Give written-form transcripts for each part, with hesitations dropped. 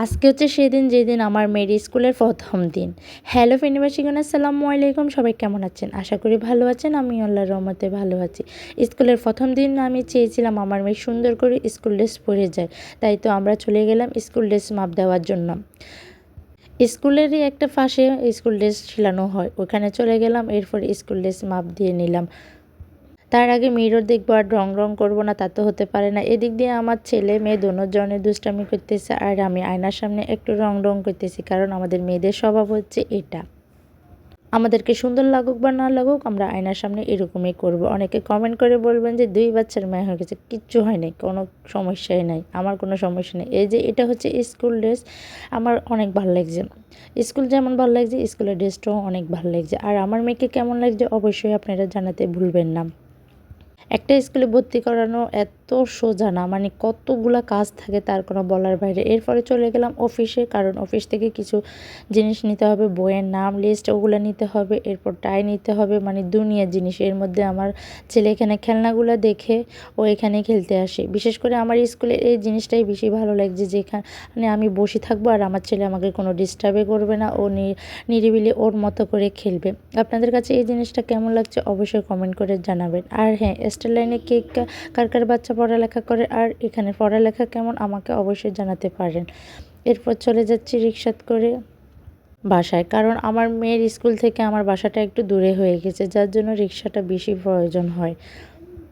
আজকে হচ্ছে সেদিন যেদিন আমার মেয়ের স্কুলের প্রথম দিন। হ্যালো ফেনীবাসীগণ, আসসালামু আলাইকুম। সবাই কেমন আছেন? আশা করি ভালো আছেন। আমি আল্লাহর রহমতে ভালো আছি। স্কুলের প্রথম দিন আমি চেয়েছিলাম আমার মেয়ে সুন্দর করে স্কুল ড্রেস পরে যায়, তাই তো আমরা চলে গেলাম স্কুল ড্রেস মাপ দেওয়ার জন্য। স্কুলেরই একটা পাশে স্কুল ড্রেস ছিলানো হয়, ওখানে চলে গেলাম। এরপর স্কুল ড্রেস মাপ দিয়ে নিলাম। তার আগে মিরর দেখবো আর রং করবো না, তা তো হতে পারে না। এদিক দিয়ে আমার ছেলে মেয়ে দোনোজনে দুষ্টামি করতেছে, আর আমি আয়নার সামনে একটু রং করতেছি, কারণ আমাদের মেয়েদের স্বভাব হচ্ছে এটা। আমাদেরকে সুন্দর লাগুক বা না লাগুক, আমরা আয়নার সামনে এরকমই করব। অনেকে কমেন্ট করে বলবেন যে 2 বাচ্চার মেয়ে হয়ে গেছে, কিচ্ছু হয় নাই, কোনো সমস্যাই নাই। আমার কোনো সমস্যা নেই। এই যে এটা হচ্ছে স্কুল ড্রেস, আমার অনেক ভালো লাগছে। স্কুল যেমন ভালো লাগছে, স্কুলের ড্রেসটাও অনেক ভালো লাগছে। আর আমার মেয়েকে কেমন লাগছে অবশ্যই আপনারা জানাতে ভুলবেন না। একটা স্কুলে ভর্তি করানো এত সোজা না, মানে কতগুলা কাজ থাকে তার কোনো বলার বাইরে। এরপরে চলে গেলাম অফিসে, কারণ অফিস থেকে কিছু জিনিস নিতে হবে, বইয়ের নাম লিস্ট ওগুলো নিতে হবে, এরপর টাই নিতে হবে, মানে দুনিয়া জিনিস। এর মধ্যে আমার ছেলে এখানে খেলনাগুলো দেখে ও এখানে খেলতে আসে। বিশেষ করে আমার স্কুলের এই জিনিসটাই বেশি ভালো লাগছে, যেখানে আমি বসে থাকবো আর আমার ছেলে আমাকে কোনো ডিস্টার্বই করবে না, ও নিরিবিলি ওর মতো করে খেলবে। আপনাদের কাছে এই জিনিসটা কেমন লাগছে অবশ্যই কমেন্ট করে জানাবেন। আর হ্যাঁ, স্টার লাইনে কে কার বাচ্চা পড়ালেখা করে আর এখানে পড়ালেখা কেমন আমাকে অবশ্যই জানাতে পারেন। এরপর চলে যাচ্ছি রিক্সাত করে বাসায়, কারণ আমার মেয়ের স্কুল থেকে আমার বাসাটা একটু দূরে হয়ে গেছে, যার জন্য রিক্সাটা বেশি প্রয়োজন হয়।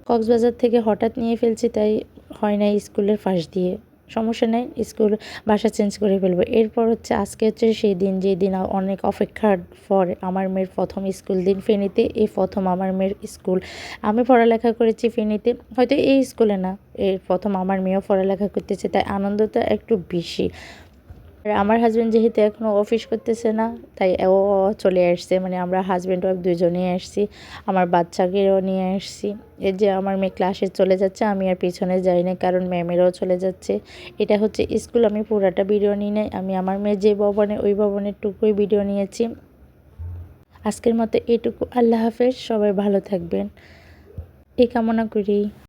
কক্সবাজার থেকে হঠাৎ নিয়ে ফেলছি, তাই হয় না স্কুলের পাশ দিয়ে। সমস্যা নেই, স্কুল বাসা চেঞ্জ করে ফেলবো। এরপর হচ্ছে আজকে হচ্ছে সেই দিন যেদিন অনেক অপেক্ষার পর আমার মেয়ের প্রথম স্কুল দিন ফেনীতে। এই প্রথম আমার মেয়ের স্কুল। আমি পড়ালেখা করেছি ফেনীতে, হয়তো এই স্কুলে না, এই প্রথম আমার মেয়েও পড়ালেখা করতেছে, তাই আনন্দটা একটু বেশি। আর আমার হাজব্যান্ড যেহেতু এখনও অফিস করতেছে না, তাই ও চলে আসছে, মানে আমরা হাজব্যান্ড ওয়াইফ দুজনেই আসছি। আমার বাচ্চাকেও নিয়ে আসছি। এই যে আমার মেয়ে ক্লাসে চলে যাচ্ছে, আমি আর পিছনে যাই না, কারণ ম্যামেরাও চলে যাচ্ছে। এটা হচ্ছে স্কুল, আমি পুরাটা ভিডিও নিই নাই। আমি আমার মেয়ে যে ভবনে, ওই ভবনের টুকুই ভিডিও নিয়েছি। আজকের মতো এটুকু। আল্লাহ হাফেজ, সবাই ভালো থাকবেন এই কামনা করি।